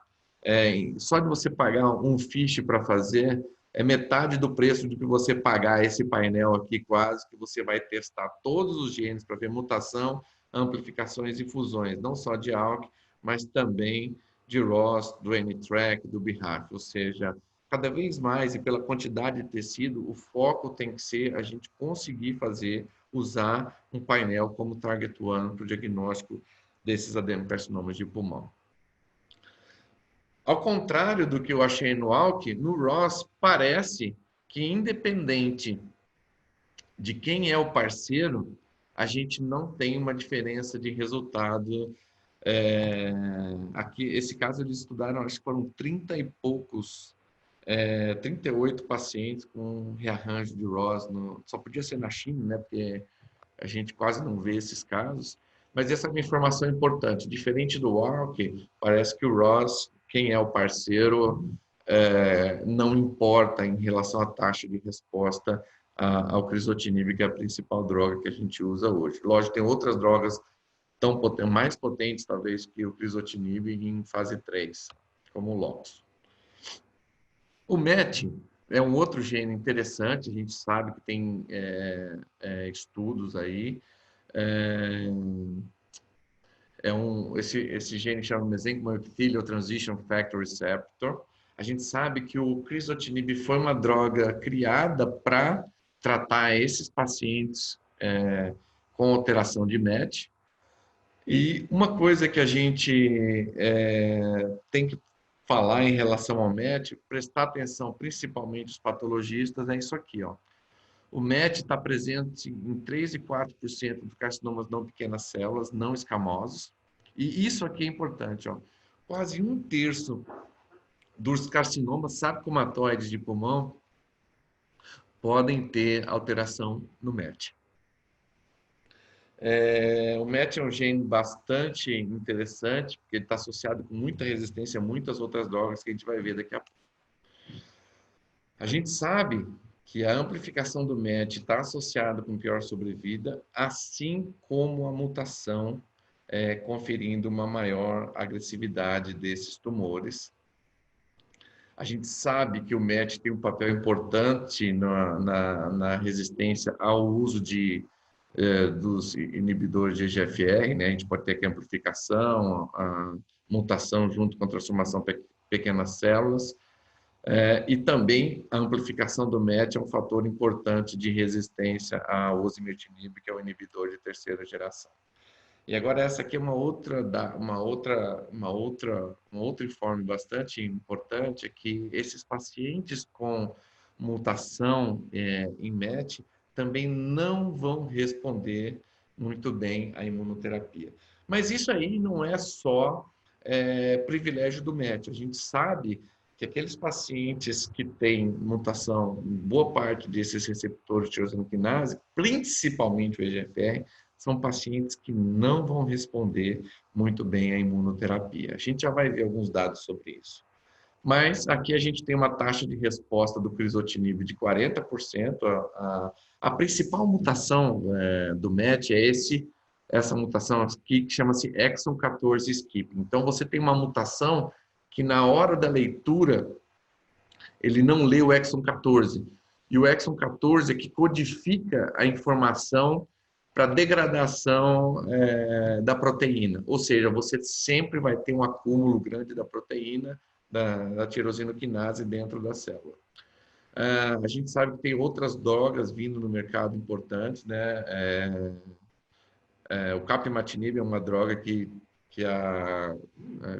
B: só de você pagar um FISH para fazer, é metade do preço de que você pagar esse painel aqui quase, que você vai testar todos os genes para ver mutação, amplificações e fusões, não só de ALK, mas também de ROS, do N-Track, do BRAF, ou seja, cada vez mais e pela quantidade de tecido, o foco tem que ser a gente conseguir usar um painel como Target One para o diagnóstico desses adenocarcinomas de pulmão. Ao contrário do que eu achei no ALK, no ROS parece que independente de quem é o parceiro, a gente não tem uma diferença de resultado. Aqui, esse caso eles estudaram, acho que foram 30 e poucos, 38 pacientes com rearranjo de ROS, só podia ser na China, né, porque a gente quase não vê esses casos, mas essa é uma informação importante. Diferente do ALK, parece que o ROS, quem é o parceiro, não importa em relação à taxa de resposta ao crizotinib, que é a principal droga que a gente usa hoje. Lógico, tem outras drogas mais potentes, talvez, que o crizotinib em fase 3, como o LOX. O MET é um outro gene interessante, a gente sabe que tem estudos aí. Esse gene chama Mesenchymal Epithelial Transition Factor Receptor. A gente sabe que o crizotinib foi uma droga criada para tratar esses pacientes com alteração de MET. E uma coisa que a gente tem que falar em relação ao MET, prestar atenção, principalmente os patologistas, é isso aqui, ó. O MET está presente em 3 e 4% de carcinomas não pequenas células, não escamosos. E isso aqui é importante, ó. Quase 1/3 dos carcinomas sarcomatoides de pulmão podem ter alteração no MET. O MET é um gene bastante interessante, porque ele está associado com muita resistência a muitas outras drogas que a gente vai ver daqui a pouco. A gente sabe que a amplificação do MET está associada com pior sobrevida, assim como a mutação conferindo uma maior agressividade desses tumores. A gente sabe que o MET tem um papel importante na resistência ao uso dos inibidores de EGFR, né? A gente pode ter aqui a amplificação, a mutação junto com a transformação pequenas células, e também a amplificação do MET é um fator importante de resistência ao osimertinib, que é o inibidor de terceira geração. E agora essa aqui é uma outra informe bastante importante, é que esses pacientes com mutação em MET também não vão responder muito bem à imunoterapia. Mas isso aí não é só privilégio do MET. A gente sabe que aqueles pacientes que têm mutação, boa parte desses receptores de tirosina quinase, principalmente o EGFR, são pacientes que não vão responder muito bem à imunoterapia. A gente já vai ver alguns dados sobre isso. Mas aqui a gente tem uma taxa de resposta do crizotinib de 40%. A principal mutação do MET é essa mutação aqui que chama-se exon 14 skip. Então você tem uma mutação que na hora da leitura ele não lê o exon 14. E o exon 14 é que codifica a informação para degradação da proteína. Ou seja, você sempre vai ter um acúmulo grande da proteína da tirosina quinase dentro da célula. A gente sabe que tem outras drogas vindo no mercado importantes, né? O capmatinib é uma droga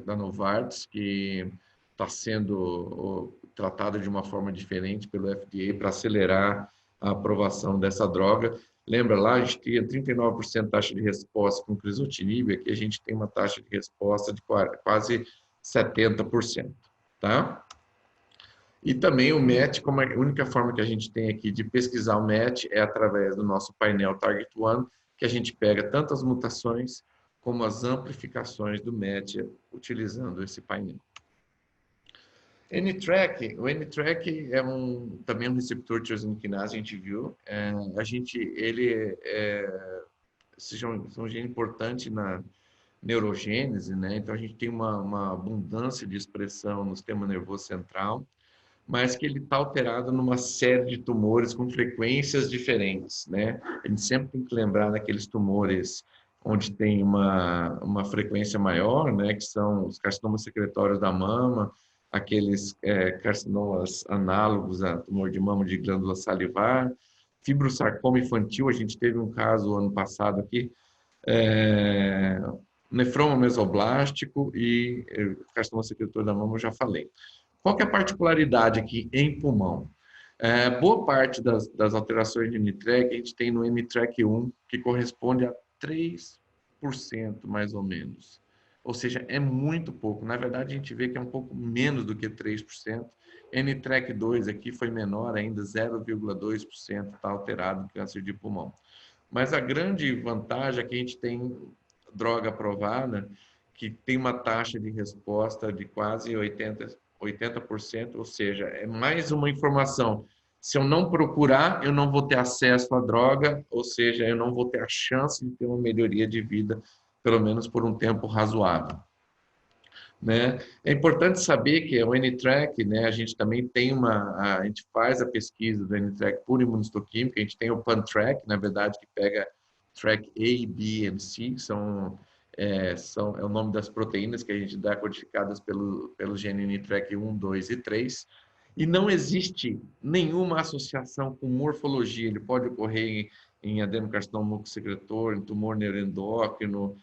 B: da Novartis, que está sendo tratada de uma forma diferente pelo FDA para acelerar a aprovação dessa droga. Lembra lá, a gente tinha 39% de taxa de resposta com crizotinib, aqui a gente tem uma taxa de resposta de quase 70%, tá? E também o MET, como a única forma que a gente tem aqui de pesquisar o MET é através do nosso painel Target One, que a gente pega tanto as mutações como as amplificações do MET utilizando esse painel. N-Track, o N-Track é também um receptor de tirosina quinase, a gente viu. Ele é um gene importante neurogênese, né? Então a gente tem uma abundância de expressão no sistema nervoso central, mas que ele está alterado numa série de tumores com frequências diferentes, né? A gente sempre tem que lembrar daqueles tumores onde tem uma frequência maior, né? Que são os carcinomas secretórios da mama, aqueles carcinomas análogos a tumor de mama de glândula salivar, fibrosarcoma infantil, a gente teve um caso ano passado aqui, é, nefroma mesoblástico e carcinoma secretor da mama, eu já falei. Qual que é a particularidade aqui em pulmão? Boa parte das alterações de NTRK a gente tem no NTRK1, que corresponde a 3% mais ou menos. Ou seja, é muito pouco. Na verdade, a gente vê que é um pouco menos do que 3%. NTRK2 aqui foi menor ainda, 0,2% está alterado em câncer de pulmão. Mas a grande vantagem é que a gente tem droga aprovada que tem uma taxa de resposta de quase 80%, ou seja, é mais uma informação. Se eu não procurar, eu não vou ter acesso à droga, ou seja, eu não vou ter a chance de ter uma melhoria de vida, pelo menos por um tempo razoável. Né? É importante saber que o N-Track, né, a gente também tem a gente faz a pesquisa do N-Track por imunistoquímica, a gente tem o PanTrack, na verdade, que pega track A, B e C, que é o nome das proteínas que a gente dá codificadas pelo gene N-Track 1, 2 e 3, e não existe nenhuma associação com morfologia, ele pode ocorrer em adenocarcinoma mucosecretor, em tumor neuroendócrino,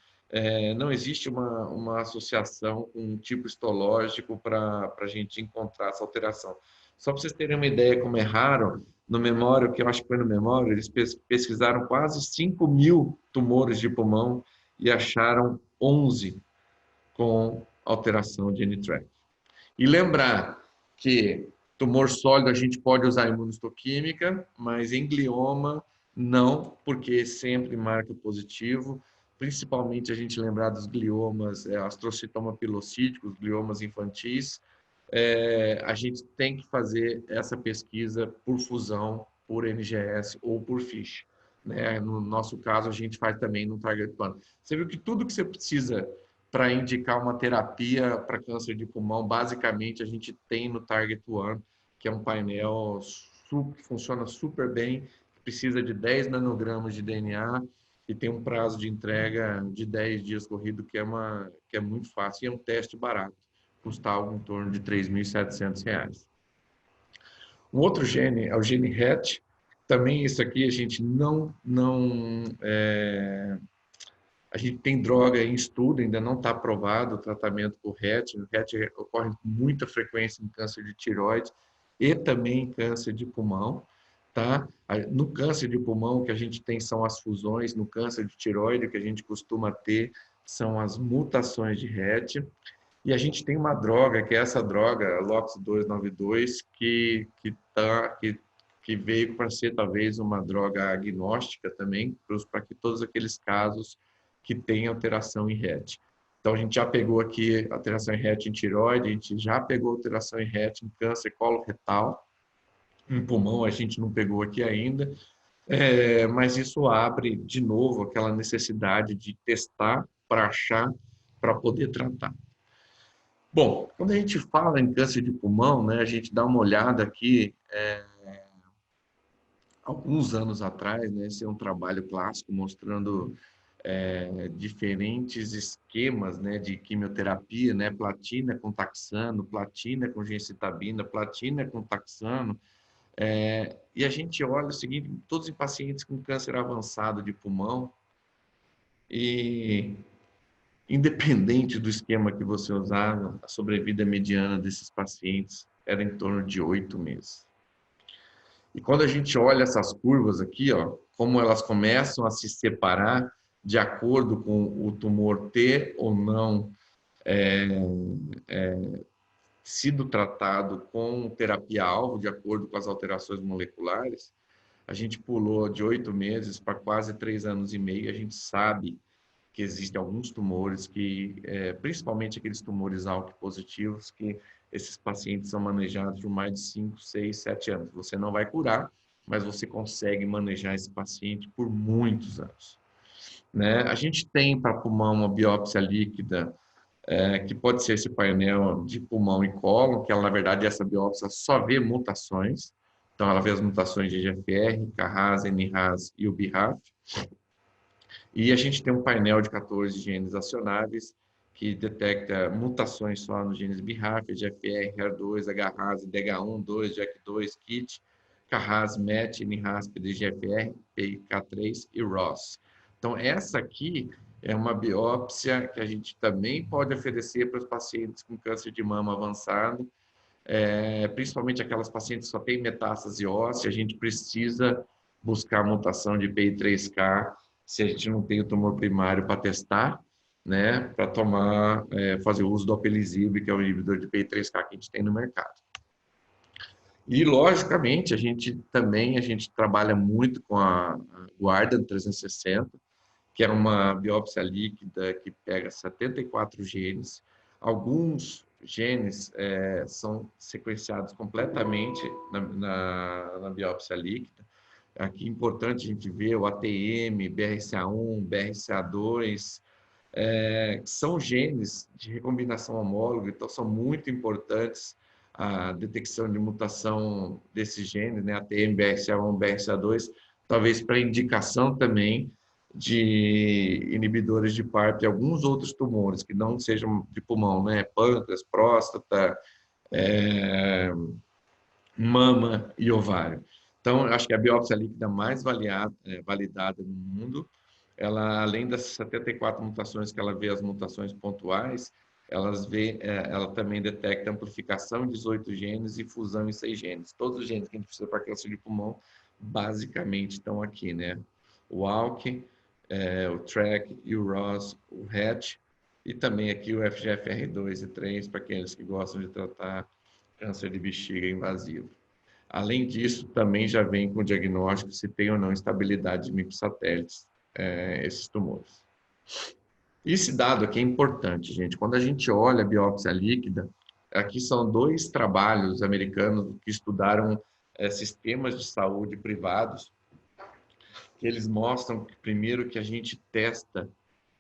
B: não existe uma associação com um tipo histológico para a gente encontrar essa alteração. Só para vocês terem uma ideia como é raro, no Memório, que eu acho que foi no Memório, eles pesquisaram quase 5.000 tumores de pulmão e acharam 11 com alteração de NTRK. E lembrar que tumor sólido a gente pode usar imunistoquímica, mas em glioma não, porque sempre marca positivo, principalmente a gente lembrar dos gliomas, astrocitoma pilocítico, os gliomas infantis, a gente tem que fazer essa pesquisa por fusão, por NGS ou por FISH. Né? No nosso caso, a gente faz também no Target Pan. Você viu que tudo que você precisa para indicar uma terapia para câncer de pulmão, basicamente a gente tem no Target One, que é um painel que funciona super bem, precisa de 10 nanogramas de DNA e tem um prazo de entrega de 10 dias corrido, que é muito fácil e é um teste barato, custa algo em torno de R$ 3.700. Um outro gene é o gene RET, também isso aqui a gente a gente tem droga em estudo, ainda não está aprovado o tratamento por RET. O RET ocorre com muita frequência em câncer de tireoide e também em câncer de pulmão. Tá? No câncer de pulmão, o que a gente tem são as fusões, no câncer de tireoide, o que a gente costuma ter são as mutações de RET. E a gente tem uma droga, que é essa droga, LOX 292, que veio para ser talvez uma droga agnóstica também, para que todos aqueles casos que têm alteração em RET. Então, a gente já pegou aqui alteração em RET em tireoide, a gente já pegou alteração em RET em câncer coloretal, em pulmão a gente não pegou aqui ainda, mas isso abre de novo aquela necessidade de testar para achar, para poder tratar. Bom, quando a gente fala em câncer de pulmão, né, a gente dá uma olhada aqui, alguns anos atrás, né, esse é um trabalho clássico mostrando diferentes esquemas, né, de quimioterapia, né, platina com taxano, platina com gemcitabina, platina com taxano, e a gente olha o seguinte, todos os pacientes com câncer avançado de pulmão, e independente do esquema que você usava, a sobrevida mediana desses pacientes era em torno de 8 meses. E quando a gente olha essas curvas aqui, ó, como elas começam a se separar de acordo com o tumor ter ou não sido tratado com terapia-alvo, de acordo com as alterações moleculares, a gente pulou de 8 meses para quase 3 anos e meio. A gente sabe que existem alguns tumores que, principalmente aqueles tumores ALK positivos, que esses pacientes são manejados por mais de 5, 6, 7 anos. Você não vai curar, mas você consegue manejar esse paciente por muitos anos. né? A gente tem para pulmão uma biópsia líquida, que pode ser esse painel de pulmão e cólon, que ela, na verdade, essa biópsia só vê mutações. Então, ela vê as mutações de EGFR, Carras, NRAS e o BRAF. E a gente tem um painel de 14 genes acionáveis que detecta mutações só nos genes BRAF, EGFR, HER2, HRAS, DH1, 2, JAK2, KIT, Carras, MET, NRAS, PDGFR, PIK3 e ROS. Então, essa aqui é uma biópsia que a gente também pode oferecer para os pacientes com câncer de mama avançado, principalmente aquelas pacientes que só têm metástase óssea. A gente precisa buscar mutação de PI3K se a gente não tem o tumor primário para testar, né, para tomar, fazer uso do Opelizib, que é o inibidor de PI3K que a gente tem no mercado. E, logicamente, a gente trabalha muito com a Guardian 360, que é uma biópsia líquida que pega 74 genes. Alguns genes são sequenciados completamente na biópsia líquida. Aqui é importante a gente ver o ATM, BRCA1, BRCA2, são genes de recombinação homóloga, então são muito importantes a detecção de mutação desses genes, né, ATM, BRCA1, BRCA2, talvez para indicação também de inibidores de PARP e alguns outros tumores que não sejam de pulmão, né, pâncreas, próstata, mama e ovário. Então, eu acho que a biópsia líquida mais validada no mundo, ela, além das 74 mutações que ela vê, as mutações pontuais, ela também detecta amplificação em 18 genes e fusão em 6 genes. Todos os genes que a gente precisa para câncer de pulmão, basicamente, estão aqui, né? O ALK, o TRAC, o ROS, o RET, e também aqui o FGFR2 e 3, para aqueles que gostam de tratar câncer de bexiga invasivo. Além disso, também já vem com o diagnóstico se tem ou não estabilidade de microsatélites, esses tumores. Esse dado aqui é importante, gente. Quando a gente olha a biópsia líquida, aqui são 2 trabalhos americanos que estudaram sistemas de saúde privados, que eles mostram que, primeiro, que a gente testa,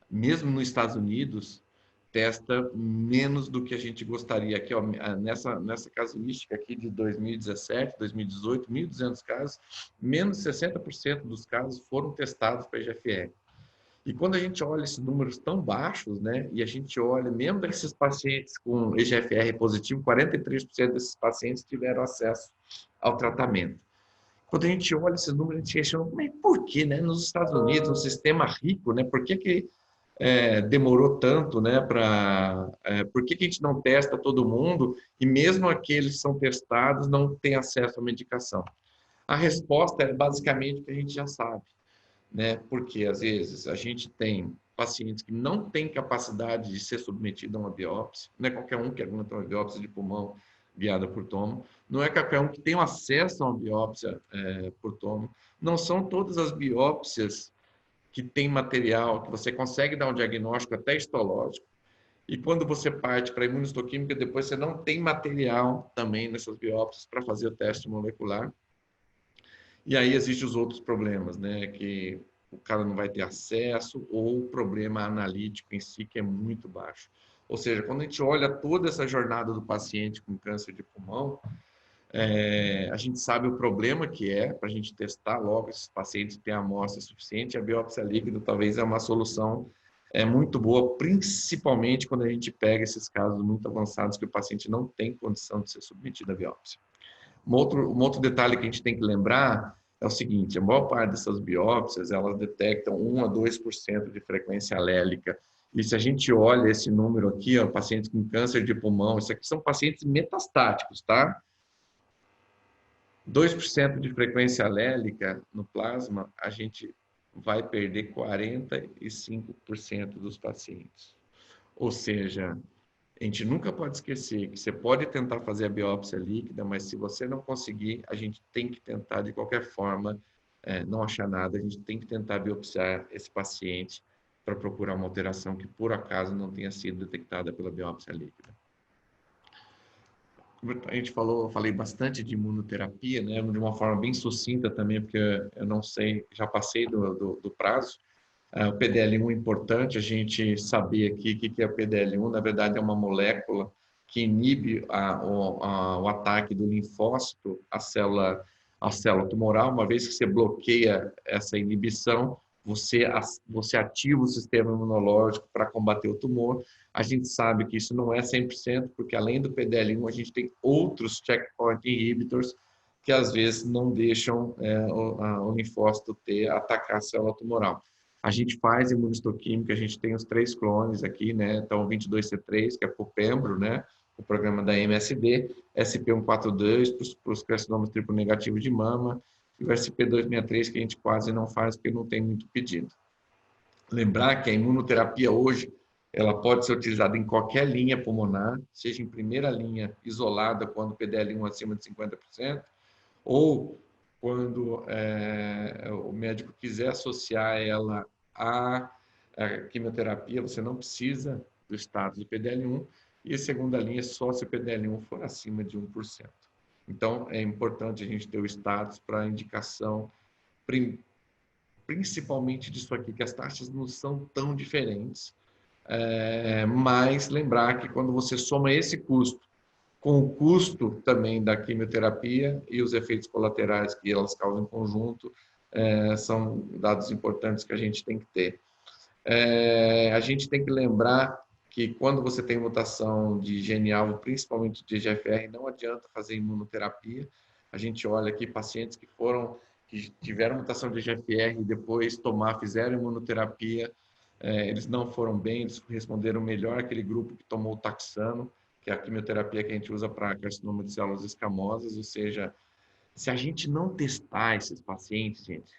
B: mesmo nos Estados Unidos, testa menos do que a gente gostaria. Aqui, ó, nessa casuística aqui de 2017, 2018, 1.200 casos, menos de 60% dos casos foram testados para EGFR. E quando a gente olha esses números tão baixos, né, e a gente olha, mesmo desses pacientes com EGFR positivo, 43% desses pacientes tiveram acesso ao tratamento. Quando a gente olha esses números, a gente questiona, mas por que, né, nos Estados Unidos, um sistema rico, né, por que demorou tanto, né, por que a gente não testa todo mundo e mesmo aqueles que são testados não têm acesso à medicação? A resposta é basicamente o que a gente já sabe, né, porque às vezes a gente tem pacientes que não têm capacidade de ser submetido a uma biópsia, não é qualquer um que aguenta uma biópsia de pulmão guiada por tomo, não é qualquer um que tem acesso a uma biópsia por tomo, não são todas as biópsias que tem material, que você consegue dar um diagnóstico até histológico, e quando você parte para a imunistoquímica, depois você não tem material também nessas biópsias para fazer o teste molecular. E aí existem os outros problemas, né? Que o cara não vai ter acesso ou o problema analítico em si que é muito baixo. Ou seja, quando a gente olha toda essa jornada do paciente com câncer de pulmão, a gente sabe o problema que é para a gente testar logo esses pacientes que têm amostra suficiente. A biópsia líquida talvez é uma solução muito boa, principalmente quando a gente pega esses casos muito avançados que o paciente não tem condição de ser submetido à biópsia. Um outro detalhe que a gente tem que lembrar é o seguinte: a maior parte dessas biópsias elas detectam 1 a 2% de frequência alélica. E se a gente olha esse número aqui, ó, pacientes com câncer de pulmão, isso aqui são pacientes metastáticos, tá? 2% de frequência alélica no plasma, a gente vai perder 45% dos pacientes. Ou seja, a gente nunca pode esquecer que você pode tentar fazer a biópsia líquida, mas se você não conseguir, a gente tem que tentar de qualquer forma, não achar nada, a gente tem que tentar biopsiar esse paciente para procurar uma alteração que por acaso não tenha sido detectada pela biópsia líquida. A gente falei bastante de imunoterapia, né, de uma forma bem sucinta também, porque eu não sei, já passei do prazo. O PDL1 é importante a gente saber aqui o que é o PDL1. Na verdade, é uma molécula que inibe o ataque do linfócito à célula tumoral. Uma vez que você bloqueia essa inibição, você ativa o sistema imunológico para combater o tumor. A gente sabe que isso não é 100%, porque além do PDL1, a gente tem outros checkpoint inhibitors que às vezes não deixam o linfócito atacar a célula tumoral. A gente faz imunistoquímica, a gente tem os 3 clones aqui, né? Então, o 22C3, que é por pembro, né? O programa da MSD, SP142 para os carcinomas triplo negativos de mama, e o SP263, que a gente quase não faz porque não tem muito pedido. Lembrar que a imunoterapia hoje, ela pode ser utilizada em qualquer linha pulmonar, seja em primeira linha isolada, quando o PDL1 acima de 50%, ou quando o médico quiser associar ela à quimioterapia, você não precisa do status do PDL1, e a segunda linha só se o PDL1 for acima de 1%. Então, é importante a gente ter o status para indicação, principalmente disso aqui, que as taxas não são tão diferentes, mas lembrar que quando você soma esse custo com o custo também da quimioterapia e os efeitos colaterais que elas causam em conjunto, são dados importantes que a gente tem que ter. A gente tem que lembrar que quando você tem mutação de gene-alvo, principalmente de EGFR, não adianta fazer imunoterapia. A gente olha aqui pacientes que tiveram mutação de EGFR e depois fizeram imunoterapia, eles não foram bem, eles responderam melhor aquele grupo que tomou o taxano, que é a quimioterapia que a gente usa para carcinoma de células escamosas, ou seja, se a gente não testar esses pacientes, gente,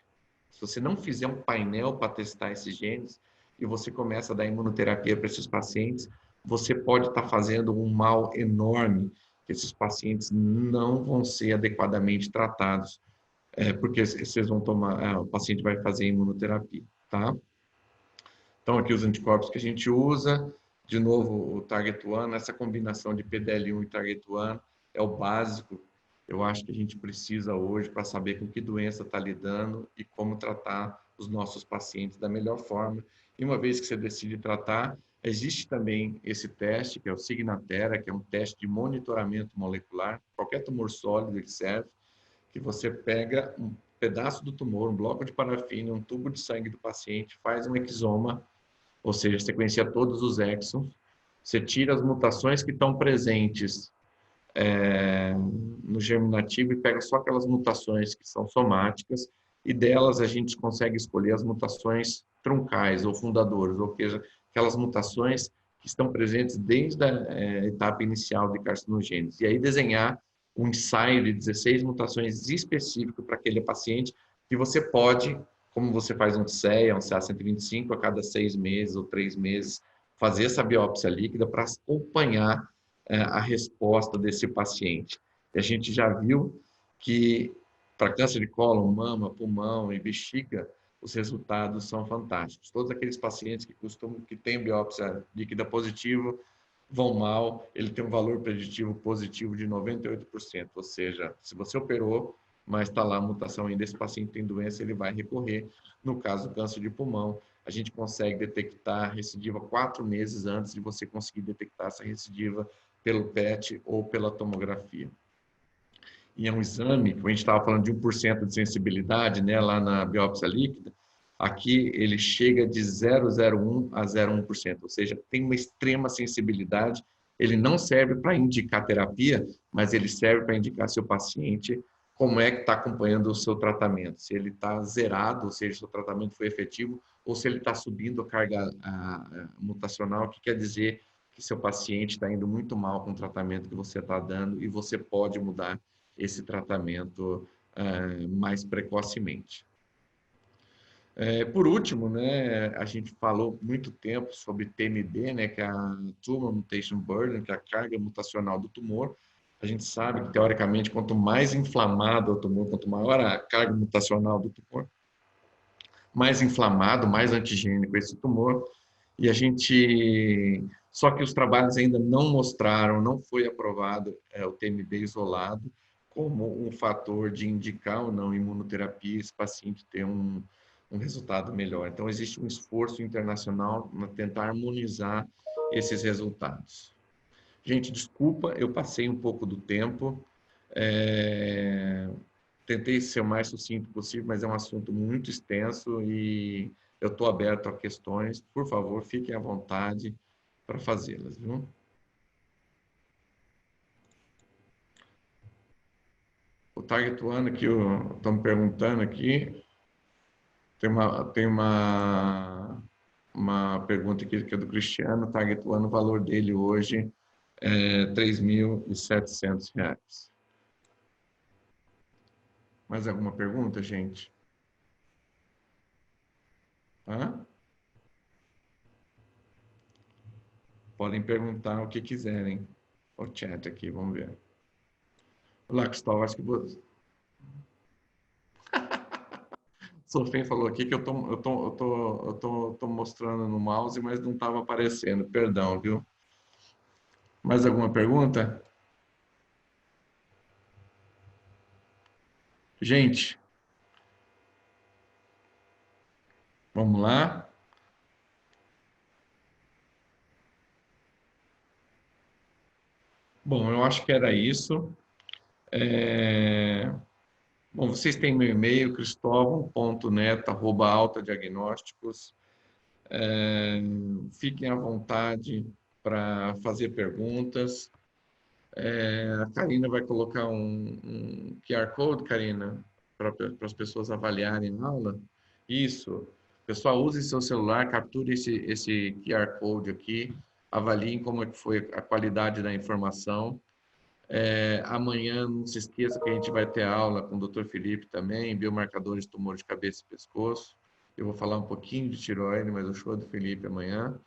B: se você não fizer um painel para testar esses genes e você começa a dar imunoterapia para esses pacientes, você pode estar fazendo um mal enorme, que esses pacientes não vão ser adequadamente tratados, porque vocês vão tomar, o paciente vai fazer imunoterapia, tá? Então, aqui os anticorpos que a gente usa, de novo, o Target One, essa combinação de PDL1 e Target One é o básico. Eu acho que a gente precisa hoje para saber com que doença está lidando e como tratar os nossos pacientes da melhor forma. E uma vez que você decide tratar, existe também esse teste, que é o Signatera, que é um teste de monitoramento molecular. Qualquer tumor sólido ele serve, que você pega um pedaço do tumor, um bloco de parafina, um tubo de sangue do paciente, faz um exoma, ou seja, sequencia todos os exons, você tira as mutações que estão presentes no germinativo e pega só aquelas mutações que são somáticas, e delas a gente consegue escolher as mutações truncais ou fundadoras, ou seja, aquelas mutações que estão presentes desde a etapa inicial de carcinogênese. E aí desenhar um ensaio de 16 mutações específico para aquele paciente, que você pode, como você faz um CEA, um CA125 a cada 6 meses ou 3 meses, fazer essa biópsia líquida para acompanhar a resposta desse paciente. E a gente já viu que para câncer de cólon, mama, pulmão e bexiga, os resultados são fantásticos. Todos aqueles pacientes que têm biópsia líquida positiva vão mal, ele tem um valor preditivo positivo de 98%, ou seja, se você operou, mas está lá a mutação ainda, esse paciente tem doença, ele vai recorrer. No caso do câncer de pulmão, a gente consegue detectar a recidiva 4 meses antes de você conseguir detectar essa recidiva pelo PET ou pela tomografia. E é um exame, como a gente estava falando de 1% de sensibilidade, né, lá na biópsia líquida, aqui ele chega de 0,01 a 0,1%, ou seja, tem uma extrema sensibilidade. Ele não serve para indicar terapia, mas ele serve para indicar seu paciente como é que está acompanhando o seu tratamento, se ele está zerado, ou seja, se o tratamento foi efetivo, ou se ele está subindo a carga mutacional, que quer dizer que seu paciente está indo muito mal com o tratamento que você está dando e você pode mudar esse tratamento mais precocemente. Por último, né, a gente falou muito tempo sobre TMB, né, que é a Tumor Mutation Burden, que é a carga mutacional do tumor. A gente sabe que, teoricamente, quanto mais inflamado o tumor, quanto maior a carga mutacional do tumor, mais inflamado, mais antigênico esse tumor. E a gente... Só que os trabalhos ainda não mostraram, não foi aprovado o TMB isolado como um fator de indicar ou não imunoterapia, esse paciente ter um um resultado melhor. Então, existe um esforço internacional para tentar harmonizar esses resultados. Gente, desculpa, eu passei um pouco do tempo. Tentei ser o mais sucinto possível, mas é um assunto muito extenso e eu estou aberto a questões. Por favor, fiquem à vontade para fazê-las, viu? O Target One aqui, estão me perguntando aqui, uma pergunta aqui que é do Cristiano, o Target One, o valor dele hoje é R$ 3.700. Mais alguma pergunta, gente? Hã? Podem perguntar o que quiserem. O chat aqui, vamos ver. Olá, Cristóvão, acho que você... Sofia falou aqui que eu tô mostrando no mouse, mas não estava aparecendo. Perdão, viu? Mais alguma pergunta? Gente, vamos lá. Bom, eu acho que era isso. Bom, vocês têm meu e-mail, cristovão.neto@altadiagnósticos. Fiquem à vontade para fazer perguntas. A Karina vai colocar um QR Code, Karina, para as pessoas avaliarem a aula. Isso. Pessoal, use seu celular, capture esse QR Code aqui, avaliem como é que foi a qualidade da informação. Amanhã, não se esqueça que a gente vai ter aula com o Dr. Felipe também, biomarcadores de tumor de cabeça e pescoço. Eu vou falar um pouquinho de tireoide, mas o show é do Felipe amanhã.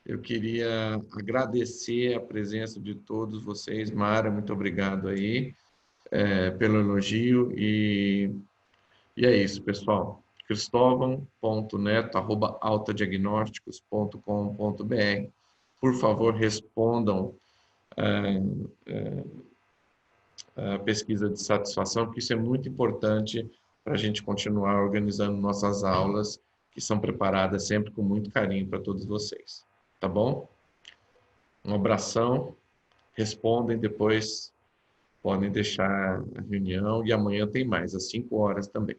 B: Eu queria agradecer a presença de todos vocês. Mara, muito obrigado aí pelo elogio. E é isso, pessoal. cristovão.neto@altadiagnósticos.com.br. Por favor, respondam a pesquisa de satisfação, porque isso é muito importante para a gente continuar organizando nossas aulas, que são preparadas sempre com muito carinho para todos vocês. Tá bom? Um abração. Respondem depois, podem deixar a reunião e amanhã tem mais, às 5 horas também.